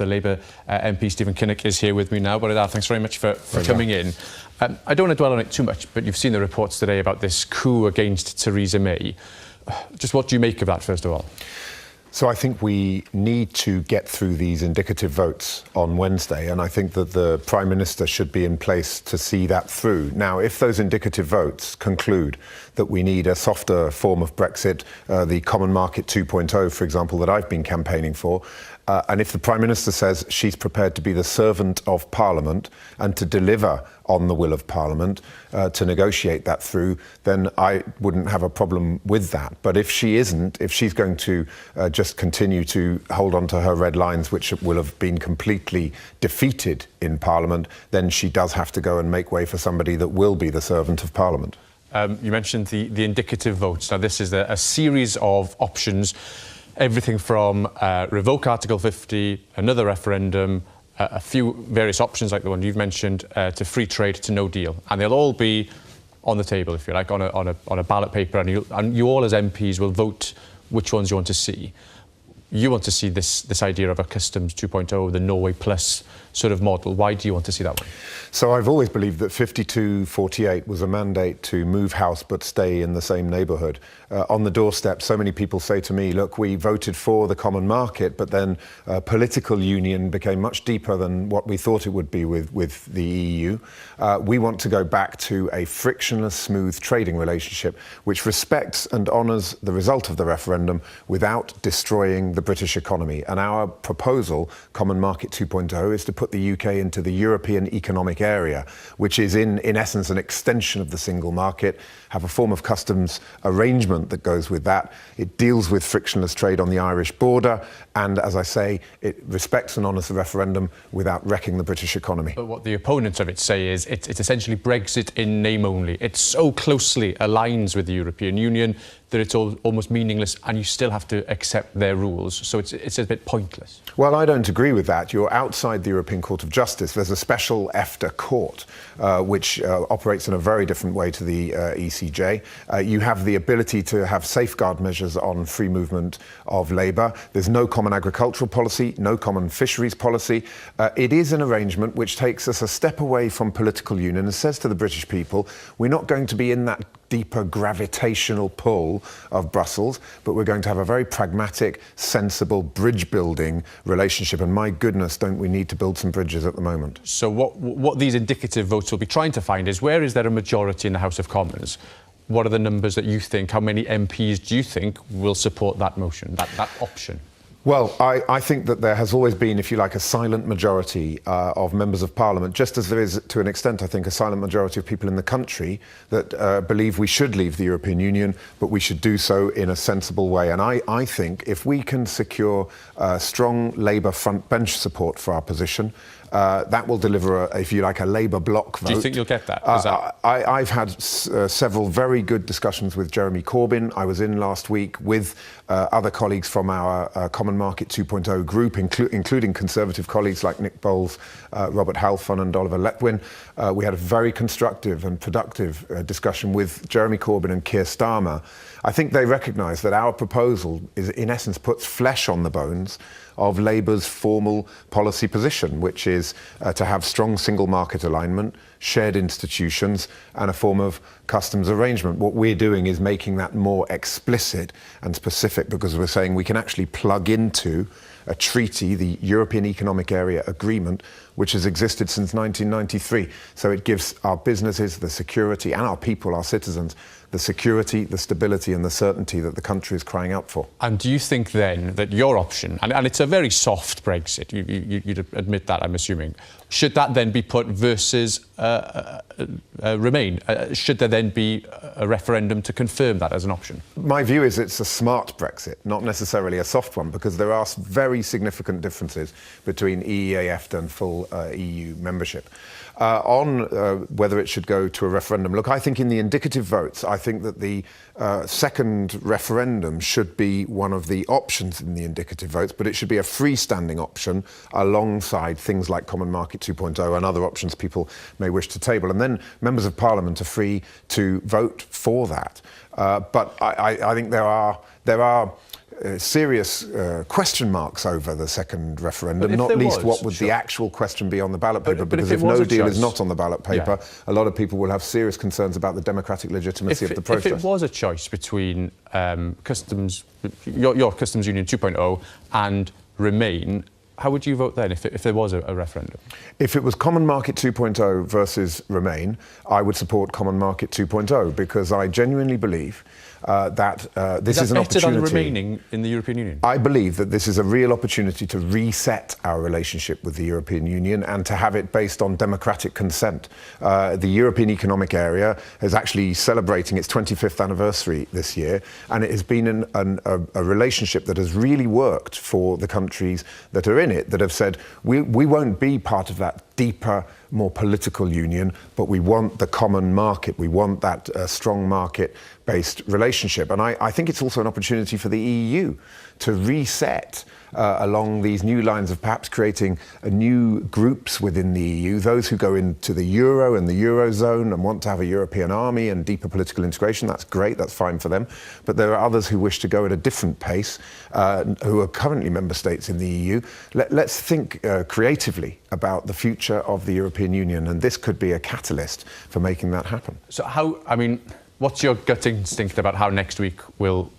the Labour MP, Stephen Kinnock, is here with me now. But thanks very much for coming in. I don't want to dwell on it too much, but you've seen the reports today about this coup against Theresa May. Just what do you make of that, first of all? So I think we need to get through these indicative votes on Wednesday, and I think that the Prime Minister should be in place to see that through. Now, if those indicative votes conclude that we need a softer form of Brexit, the Common Market 2.0, for example, that I've been campaigning for, and if the Prime Minister says she's prepared to be the servant of Parliament and to deliver on the will of Parliament, to negotiate that through, then I wouldn't have a problem with that. But if she isn't, if she's going to just continue to hold on to her red lines, which will have been completely defeated in Parliament, then she does have to go and make way for somebody that will be the servant of Parliament. You mentioned the indicative votes. Now, this is a series of options, everything from revoke Article 50, another referendum, a few various options like the one you've mentioned, to free trade, to no deal. And they'll all be on the table, if you like, on a ballot paper, and you all as MPs will vote which ones you want to see. You want to see this idea of a customs 2.0, the Norway Plus sort of model. Why do you want to see that one? So I've always believed that 52-48 was a mandate to move house but stay in the same neighbourhood. On the doorstep, so many people say to me, look, we voted for the common market, but then political union became much deeper than what we thought it would be with the EU. We want to go back to a frictionless, smooth trading relationship which respects and honours the result of the referendum without destroying the British economy. And our proposal, Common Market 2.0, is to put the UK into the European Economic Area, which is in essence an extension of the single market, have a form of customs arrangement that goes with that. It deals with frictionless trade on the Irish border, and as I say, it respects and honours the referendum without wrecking the British economy. But what the opponents of it say is it's essentially Brexit in name only. It so closely aligns with the European Union that it's almost meaningless, and you still have to accept their rules. So it's a bit pointless. Well, I don't agree with that. You're outside the European Court of Justice. There's a special EFTA court, which operates in a very different way to the ECJ. You have the ability to have safeguard measures on free movement of labour. There's no common agricultural policy, no common fisheries policy. It is an arrangement which takes us a step away from political union and says to the British people, we're not going to be in that deeper gravitational pull of Brussels, but we're going to have a very pragmatic, sensible, bridge-building relationship. And my goodness, don't we need to build some bridges at the moment? So what these indicative votes will be trying to find is, where is there a majority in the House of Commons? What are the numbers that you think, how many MPs do you think will support that motion, that option? Well, I think that there has always been, if you like, a silent majority of members of Parliament, just as there is, to an extent, I think, a silent majority of people in the country that believe we should leave the European Union, but we should do so in a sensible way. And I think if we can secure strong Labour front bench support for our position, that will deliver, if you like, a Labour bloc vote. Do you think you'll get that? I've had several very good discussions with Jeremy Corbyn. I was in last week with other colleagues from our Common Market 2.0 group, including Conservative colleagues like Nick Bowles, Robert Halfon and Oliver Letwin. We had a very constructive and productive discussion with Jeremy Corbyn and Keir Starmer. I think they recognise that our proposal is, in essence, puts flesh on the bones of Labour's formal policy position, which is to have strong single market alignment, shared institutions and a form of customs arrangement. What we're doing is making that more explicit and specific, because we're saying we can actually plug into a treaty, the European Economic Area Agreement, which has existed since 1993. So it gives our businesses the security, and our people, our citizens, the security, the stability and the certainty that the country is crying out for. And do you think then that your option, and it's a very soft Brexit, you'd admit that, I'm assuming, should that then be put versus Remain? Should there then be a referendum to confirm that as an option? My view is it's a smart Brexit, not necessarily a soft one, because there are very significant differences between EEA, EFTA and full EU membership. On whether it should go to a referendum, look, I think in the indicative votes, I think that the second referendum should be one of the options in the indicative votes, but it should be a freestanding option alongside things like Common Market 2.0 and other options people may wish to table. And then members of Parliament are free to vote for that. But I think there are serious question marks over the second referendum, not least what would the actual question be on the ballot paper, because if no deal is not on the ballot paper, a lot of people will have serious concerns about the democratic legitimacy of the process. If it was a choice between customs, your Customs Union 2.0 and Remain, how would you vote then if there was a referendum? If it was Common Market 2.0 versus Remain, I would support Common Market 2.0 because I genuinely believe that this is an opportunity. Than remaining in the European Union? I believe that this is a real opportunity to reset our relationship with the European Union and to have it based on democratic consent. The European Economic Area is actually celebrating its 25th anniversary this year, and it has been a relationship that has really worked for the countries that are in it, that have said, we won't be part of that deeper, more political union, but we want the common market. We want that strong market-based relationship. And I think it's also an opportunity for the EU to reset along these new lines of perhaps creating new groups within the EU, those who go into the Euro and the Eurozone and want to have a European army and deeper political integration. That's great, that's fine for them. But there are others who wish to go at a different pace, who are currently member states in the EU. Let's think creatively about the future of the European Union, and this could be a catalyst for making that happen. So what's your gut instinct about how next week will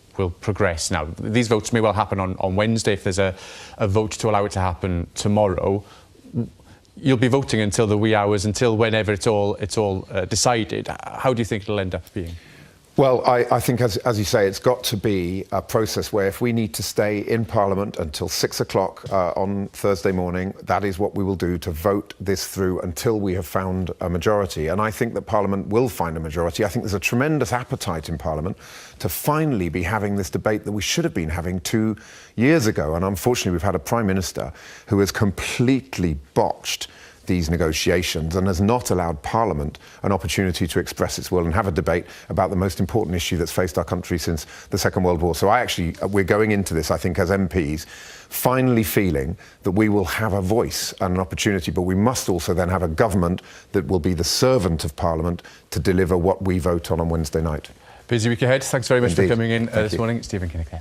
progress? Now, these votes may well happen on Wednesday. If there's a vote to allow it to happen tomorrow, you'll be voting until the wee hours, until whenever it's all decided. How do you think it'll end up being? Well, I think, as you say, it's got to be a process where if we need to stay in Parliament until 6 o'clock on Thursday morning, that is what we will do to vote this through until we have found a majority. And I think that Parliament will find a majority. I think there's a tremendous appetite in Parliament to finally be having this debate that we should have been having 2 years ago. And unfortunately, we've had a Prime Minister who has completely botched these negotiations and has not allowed Parliament an opportunity to express its will and have a debate about the most important issue that's faced our country since the Second World War. So we're going into this, I think, as MPs, finally feeling that we will have a voice and an opportunity, but we must also then have a government that will be the servant of Parliament to deliver what we vote on Wednesday night. Busy week ahead. Thanks very much for coming in this morning. Stephen Kinnock.